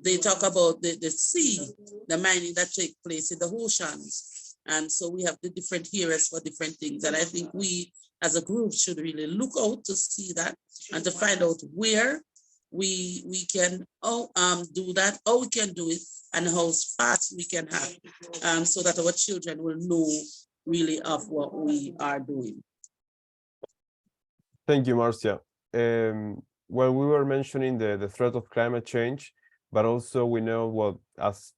They talk about the sea, the mining that takes place in the oceans. And so we have the different areas for different things. And I think we as a group should really look out to see that and to find out where we can do that, how we can do it, and how fast we can have, so that our children will know really of what we are doing. Thank you, Marcia. Well, we were mentioning the threat of climate change, but also we know, well, as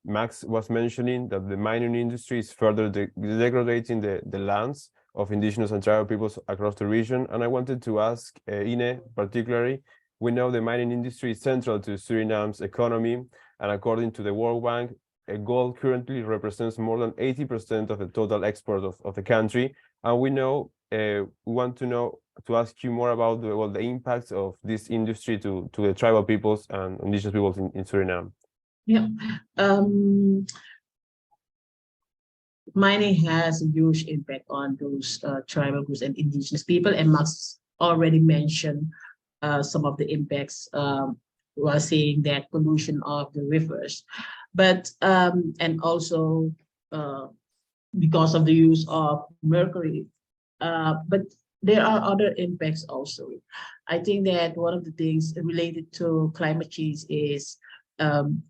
Max was mentioning, that the mining industry is further degrading the lands of indigenous and tribal peoples across the region. And I wanted to ask Ine particularly, we know the mining industry is central to Suriname's economy, and according to the World Bank, gold currently represents more than 80% of the total export of the country. And we know, we want to ask you more about the impacts of this industry to the tribal peoples and indigenous peoples in Suriname. Yeah. Mining has a huge impact on those tribal groups and indigenous people, and Max already mentioned some of the impacts while saying that pollution of the rivers, but and also because of the use of mercury. But there are other impacts also. I think that one of the things related to climate change is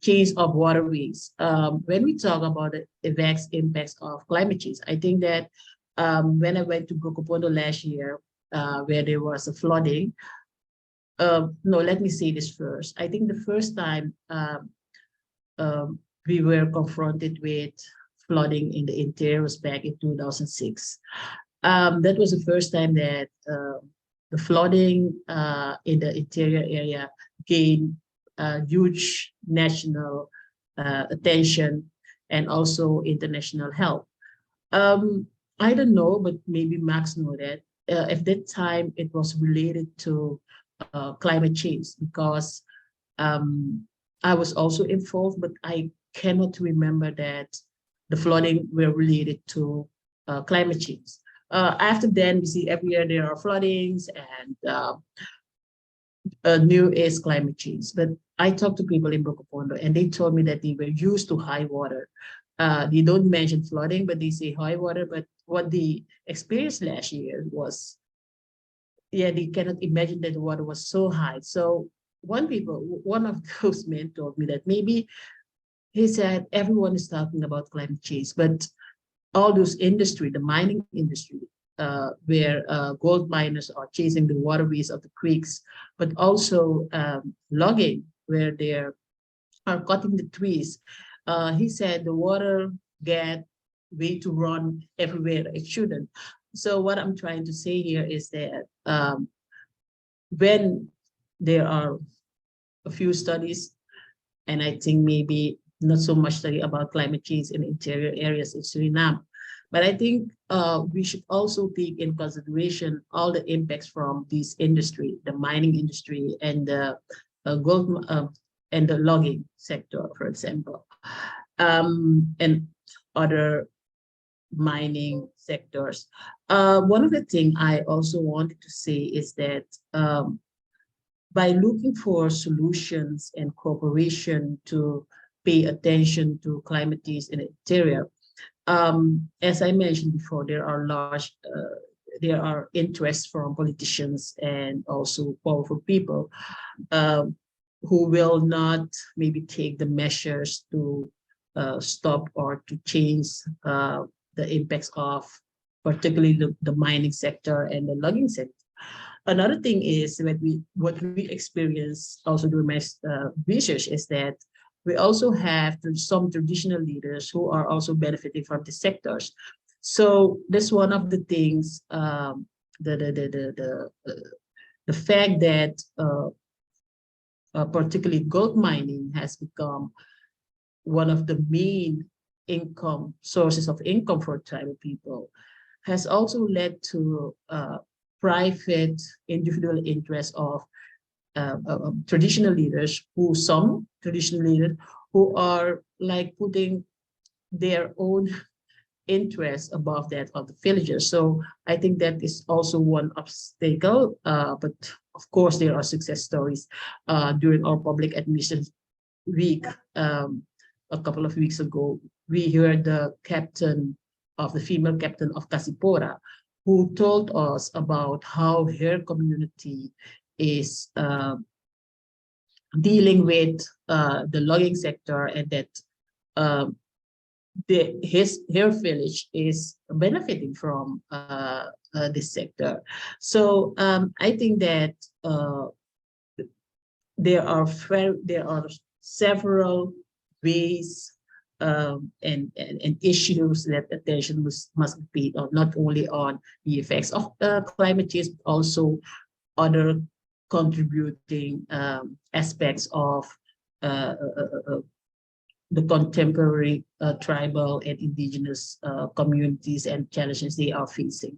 change of waterways. When we talk about the impacts of climate change, I think that when I went to Brokopondo last year, where there was a flooding, no, let me say this first. I think the first time we were confronted with flooding in the interior was back in 2006. That was the first time that the flooding in the interior area gained huge national attention and also international help. I don't know, but maybe Max know that. At that time, it was related to climate change because I was also involved, but I cannot remember that the flooding were related to climate change. After then, we see every year there are floodings and new is climate change. But I talked to people in Brokopondo and they told me that they were used to high water. They don't mention flooding, but they say high water. But what they experienced last year was, yeah, they cannot imagine that the water was so high. So one of those men told me that maybe he said everyone is talking about climate change, but all those industry, the mining industry, where gold miners are chasing the waterways of the creeks, but also logging, where they are cutting the trees. He said the water get way to run everywhere it shouldn't. So what I'm trying to say here is that when there are a few studies, and I think maybe not so much study about climate change in interior areas in Suriname, but I think we should also take in consideration all the impacts from this industry, the mining industry and the gold and the logging sector, for example, and other mining sectors. One of the things I also wanted to say is that by looking for solutions and cooperation to pay attention to climate change in the interior, as I mentioned before, there are interests from politicians and also powerful people who will not maybe take the measures to stop or to change the impacts of particularly the mining sector and the logging sector. Another thing is what we experience also during my research is that we also have some traditional leaders who are also benefiting from the sectors. So that's one of the things, the fact that particularly gold mining has become one of the main sources of income for tribal people has also led to private individual interests of traditional leaders some traditional leaders who are like putting their own interests above that of the villagers. So I think that is also one obstacle, but of course there are success stories. During our public administration week, a couple of weeks ago, we heard the female captain of Kasipora, who told us about how her community is dealing with the logging sector, and that her village is benefiting from this sector. So I think that there are several ways and issues that attention must be paid on, not only on the effects of climate change, but also other contributing aspects of the contemporary tribal and indigenous communities and challenges they are facing.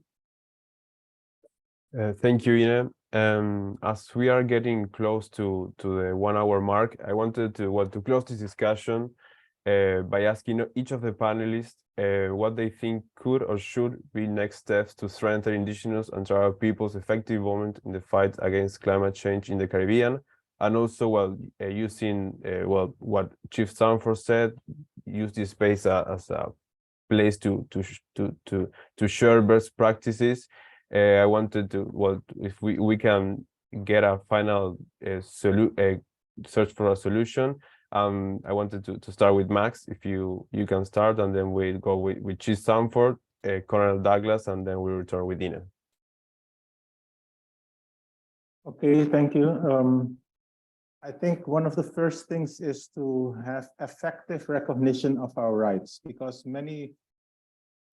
Thank you, Ine. As we are getting close to the 1 hour mark, I wanted to close this discussion by asking each of the panelists what they think could or should be next steps to strengthen Indigenous and tribal people's effective involvement in the fight against climate change in the Caribbean, and also, using what Chief Sanford said, use this space as a place to share best practices. I wanted to, well, if we can get a final search for a solution. I wanted to start with Max, if you can start, and then we'll go with Chief Sanford, Colonel Douglas, and then we return with Ine. Okay, thank you. I think one of the first things is to have effective recognition of our rights, because many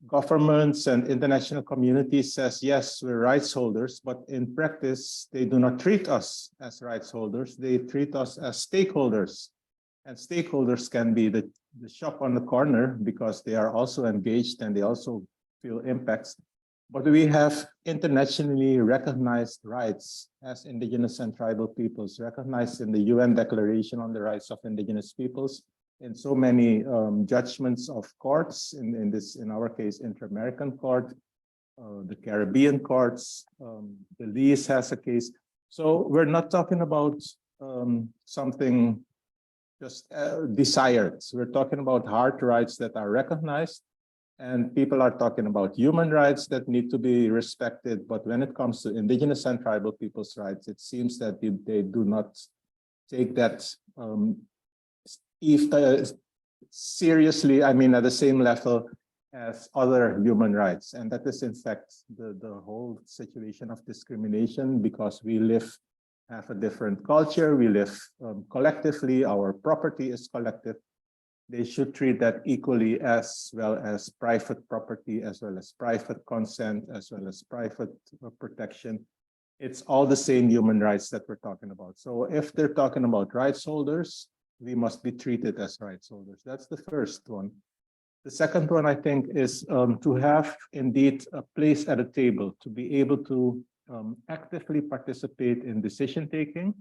governments and international communities says, yes, we're rights holders, but in practice, they do not treat us as rights holders. They treat us as stakeholders. And stakeholders can be the shop on the corner, because they are also engaged and they also feel impacts. But we have internationally recognized rights as Indigenous and Tribal Peoples, recognized in the UN Declaration on the Rights of Indigenous Peoples, in so many judgments of courts, in our case, Inter-American Court, the Caribbean courts, Belize has a case. So we're not talking about something just desired. We're talking about hard rights that are recognized. And people are talking about human rights that need to be respected. But when it comes to Indigenous and Tribal Peoples' rights, it seems that they do not take that seriously, I mean, at the same level as other human rights. And that is, in fact, the whole situation of discrimination, because we have a different culture, we live collectively, our property is collective. They should treat that equally, as well as private property, as well as private consent, as well as private protection. It's all the same human rights that we're talking about. So if they're talking about rights holders, we must be treated as rights holders. That's the first one. The second one, I think, is to have indeed a place at a table, to be able to actively participate in decision-taking.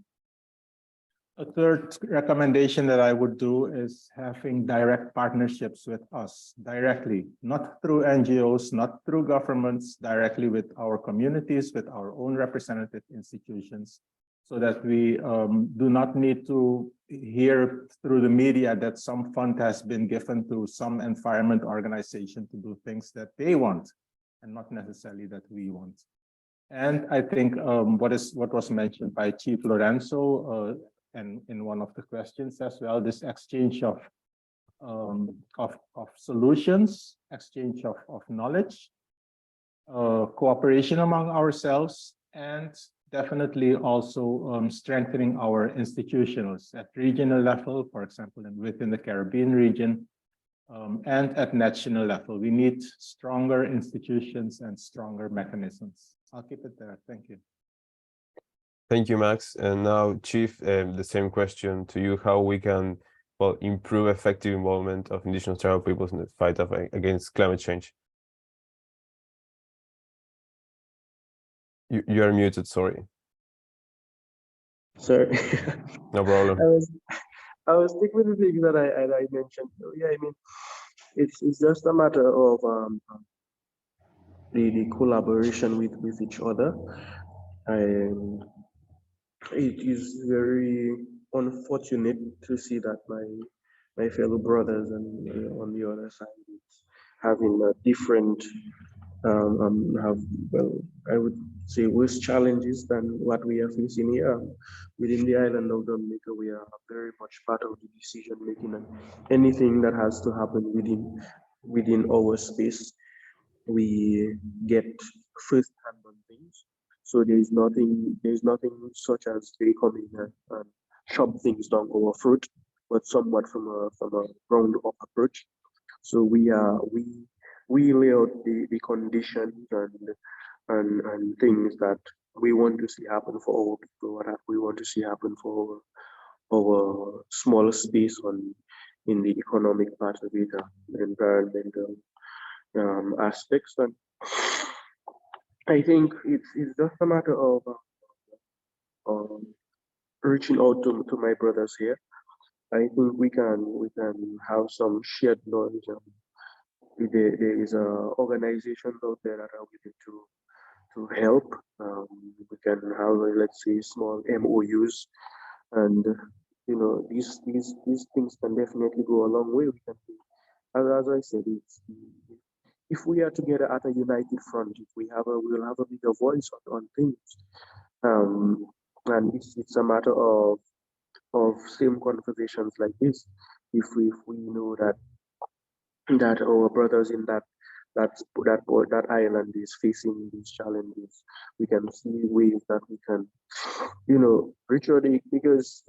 A third recommendation that I would do is having direct partnerships with us, directly, not through NGOs, not through governments, directly with our communities, with our own representative institutions, so that we do not need to hear through the media that some fund has been given to some environment organization to do things that they want, and not necessarily that we want. And I think what was mentioned by Chief Lorenzo, and in one of the questions as well, this exchange of solutions, exchange of knowledge, cooperation among ourselves, and definitely also strengthening our institutions at regional level, for example, within the Caribbean region, and at national level. We need stronger institutions and stronger mechanisms. I'll keep it there. Thank you. Thank you, Max. And now, Chief, the same question to you: how we can, well, improve effective involvement of Indigenous tribal peoples in the fight against climate change? You are muted. Sorry. Sorry. No problem. I was thinking with the things that I mentioned. So, yeah, I mean, it's just a matter of the collaboration with each other, and it is very unfortunate to see that my fellow brothers and on the other side having a different have, well, I would say, worse challenges than what we are facing here. Within the island of Dominica, we are very much part of the decision making, and anything that has to happen within our space, we get first hand on things. So there's nothing such as they come in and chop things down our throat, but somewhat from a ground up approach. So we lay out the conditions and things that we want to see happen for our people, what we want to see happen for our smaller space in the economic part of it, environmental aspects. And I think it's just a matter of reaching out to my brothers here. I think we can have some shared knowledge. There is organizations out there that are willing to help. We can have, let's say, small MOUs, and these things can definitely go a long way. We can, as I said, if we are together at a united front, if we'll have a bigger voice on things. And it's a matter of same conversations like this. If we know that our brothers in that island is facing these challenges, we can see ways that we can, because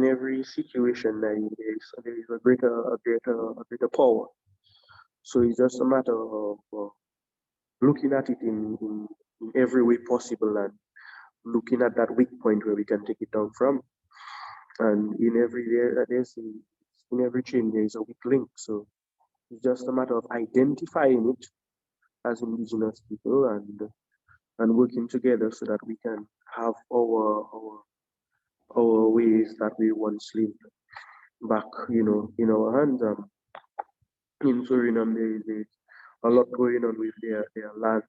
in every situation there is a greater power. So it's just a matter of looking at it in every way possible and looking at that weak point where we can take it down from. And in every chain there is a weak link. So it's just a matter of identifying it as indigenous people and working together so that we can have our ways that we once lived back, in our hands. In Suriname, there's a lot going on with their land,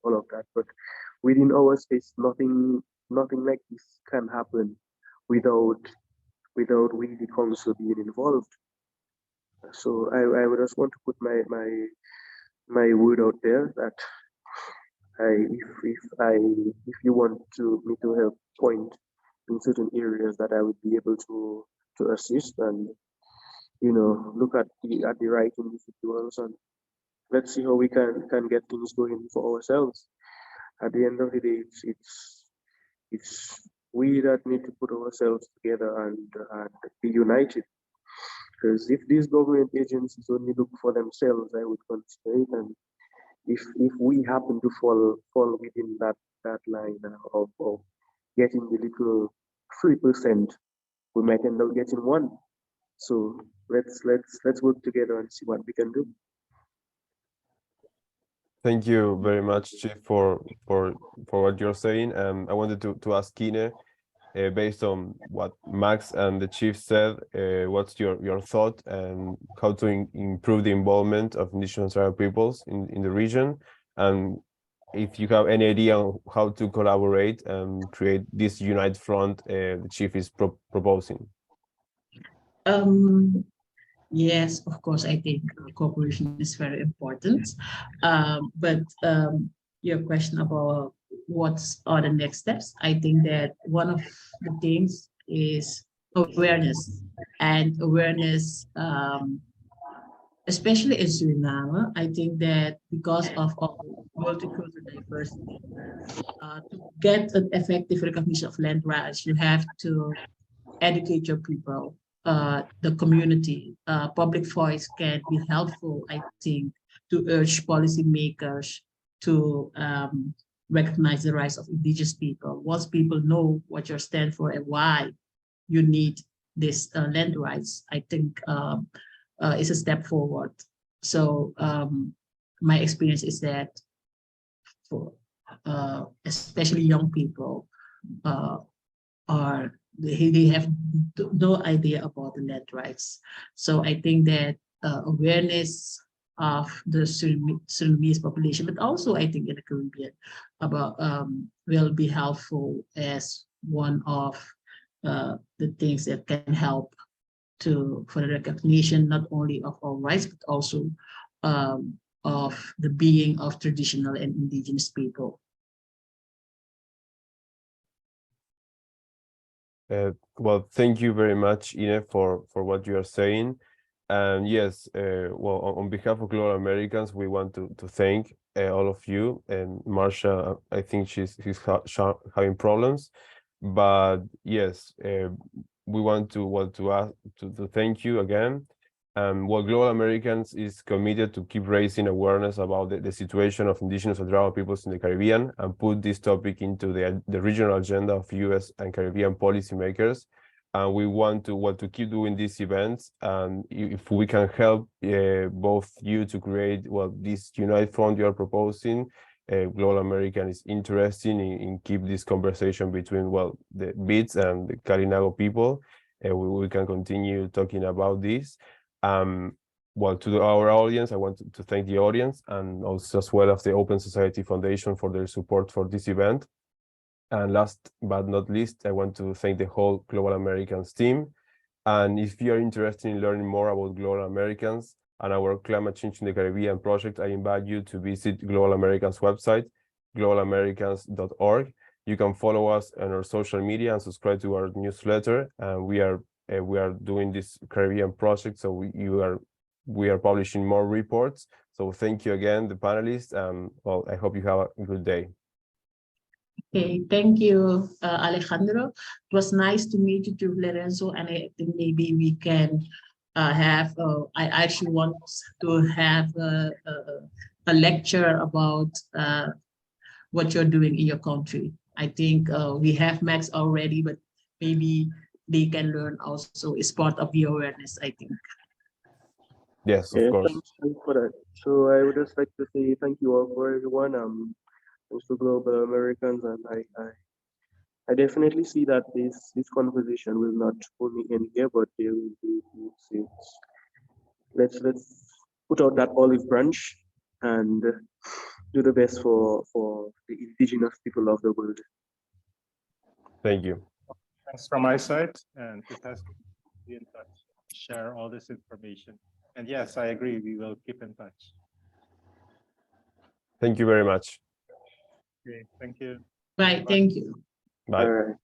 all of that. But within our space, nothing like this can happen without we, the council, being involved. So I would just want to put my word out there that if you want me to help point in certain areas that I would be able to assist and look at the right individuals, and let's see how we can get things going for ourselves. At the end of the day, it's we that need to put ourselves together and be united. Because if these government agencies only look for themselves, I would consider it. And if we happen to fall within that line of getting the little 3%, we might end up getting 1%. So let's work together and see what we can do. Thank you very much, Chief, for what you're saying. I wanted to ask Ine, based on what Max and the Chief said, what's your thought and how to improve the involvement of Indigenous and Tribal peoples in the region, and if you have any idea on how to collaborate and create this united front the Chief is proposing. Yes, of course, I think cooperation is very important. But your question about what are the next steps, I think that one of the things is awareness, and awareness, especially in Suriname. I think that because of our multicultural diversity, to get an effective recognition of land rights, you have to educate your people. The community, public voice can be helpful, I think, to urge policymakers to recognize the rights of indigenous people. Once people know what you stand for and why you need this land rights, I think is a step forward. So my experience is that for especially young people they have no idea about the land rights. So I think that awareness of the Surinamese population, but also I think in the Caribbean, about will be helpful as one of the things that can help for the recognition not only of our rights, but also of the being of traditional and indigenous people. Well, thank you very much, Ine, for what you are saying. And yes, well, on behalf of Global Americans, we want to thank all of you. And Marcia, I think she's having problems, but yes, we want to thank you again. Well, Global Americans is committed to keep raising awareness about the situation of Indigenous and Tribal peoples in the Caribbean and put this topic into the regional agenda of US and Caribbean policymakers. And we want to keep doing these events. And if we can help both you to create, well, this United Front you are proposing, Global American is interested in keep this conversation between, well, the BITS and the Kalinago people. We can continue talking about this. Well, to our audience, I want to thank the audience and also as well as the Open Society Foundation for their support for this event. And last but not least, I want to thank the whole Global Americans team. And if you are interested in learning more about Global Americans and our Climate Change in the Caribbean project, I invite you to visit Global Americans website, globalamericans.org. You can follow us on our social media and subscribe to our newsletter. And we are doing this Caribbean project, so we are publishing more reports. So thank you again, the panelists, and well, I hope you have a good day. Okay, thank you, Alejandro. It was nice to meet you too, Lorenzo, and I think maybe we can have, I actually want to have a lecture about what you're doing in your country. I think we have Max already, but maybe they can learn also. It's part of the awareness, I think. Yes, of course. Thanks for that. So I would just like to say thank you all for everyone. Thanks to Global Americans, and I definitely see that this conversation will not only end here, but there will be, let's put out that olive branch and do the best for the indigenous people of the world. Thank you. Thanks from my side, and it has to be in touch, share all this information. And yes, I agree, we will keep in touch. Thank you very much. Okay, thank you. Right, thank you. Bye. All right.